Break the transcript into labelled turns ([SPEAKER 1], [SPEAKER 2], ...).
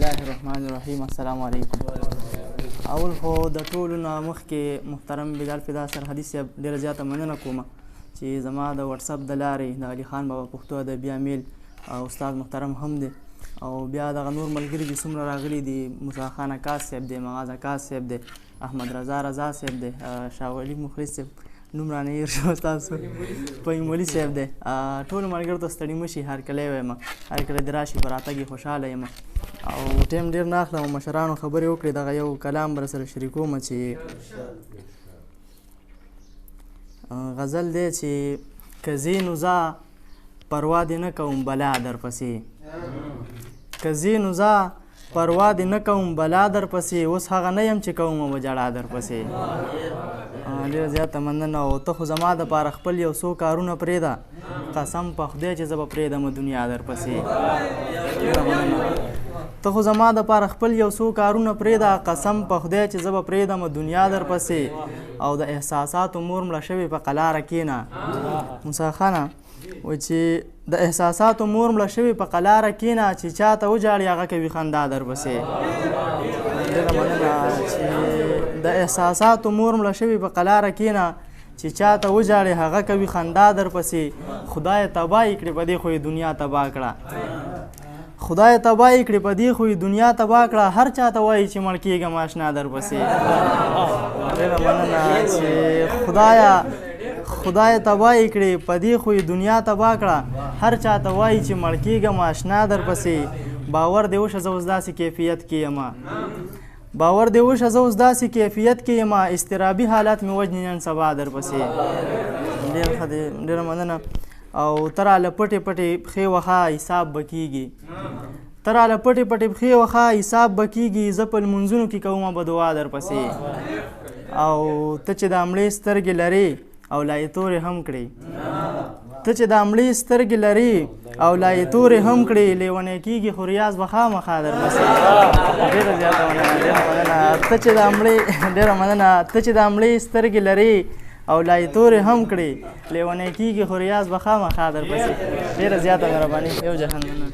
[SPEAKER 1] الله الرحمن الرحیم. السلام علیکم. اول خو د ټولو نه مخکې محترم بلال فدا سرحدي صاحب ډېره زیاته مننه کوم چې زما د وټساپ د لارې د علي خان بابا پښتو ادبي امیل استاد محترم هم دی او بیا دغه نور ملګري چې څومره راغلي دي، موسی خان عکاس صاحب دی، مغاز عکاس صاحب دی، احمد رضا صاحب دی، شاه ولي مخلص صاحب نوم رانه هېر شو، ستاسو فهیم ولي صاحب دی. ټولو ملګرو ته ستړي مه شي، هرکلی وایم هر کله دې راشي په راتګ یې خوشحاله یم او ټیم ډېر نه اخلم. مشرانو خبرې وکړې، دغه یو کلام به رسره شریکوم چې غزل دی چې که ځې نو ځه پروا دې نه کوم بلا درپسې، که ځې نو ځه پروا دې نه کوم بلا درپسې، اوس هغه نه یم چې کومه به جړا درپسې. ډېره زیاته مننه. او ته خو زما دپاره خپل یو څو کارونه پرېږده، قسم په خدای چې زه به پرېږدم دنیا درپسې. ډېره مننه. ته خو زما دپاره خپل یو څو کارونه پرېږده، قسم په خدای چې زه به پرېږدم دنیا درپسې. او د احساساتو مور مړه شوې په قلاره کښېنه. موسی خانه وایي چې د احساساتو مور مړه شوې په قلاره کښېنه، چې چاته وجاړي هغه کوي خندا درپسې. ډېره مننه. چې د احساساتو مور مړه شوې په قلاره کښېنه، چې چاته وجاړي هغه کوي خندا درپسې. خدای تباه یې کړې په دې خو یې دنیا تباه کړه، خدای تباه یې کړې په دې خو یې دنیا تباه کړه. هر چاته وایي چې مړ کېږم اشنا درپسې. ډېره مننه. چې خدای تباه یې کړې په دې خو یې دنیا تباه کړه. هر چاته وایي چې مړ کېږم اشنا درپسې. باور دې وشه زه اوس داسې کیفیت کې یم، باور دې وشه زه اوس داسې کیفیت کې یم، اضطرابي حالات مې وژني نن سبا درپسې. ډېر ښه دی. ډېره مننه. او ته راله پټې پټې پښې وښه حساب به کېږي، ته راله پټې پټې پښې وښه حساب به کېږي، زه په لمونځونو کې کومه به دعا درپسې. او ته چې د مړې سترګې لرې او لا یې تورې هم کړې، ته چې د مړې سترګې لرې او لا یې تورې هم کړې، لیونی کېږي خو ریاض به خامخا درپسې. ډېره زیاته مننه. ډېره مننه. ته چې د مړې ډېره مننه. ته چې د مړې سترګې لرې او لا یې تورې هم کړې، لیونی کېږي خو ریاض به خامخا درپسې. ډېره زیاته مهرباني. یو جهان مننه.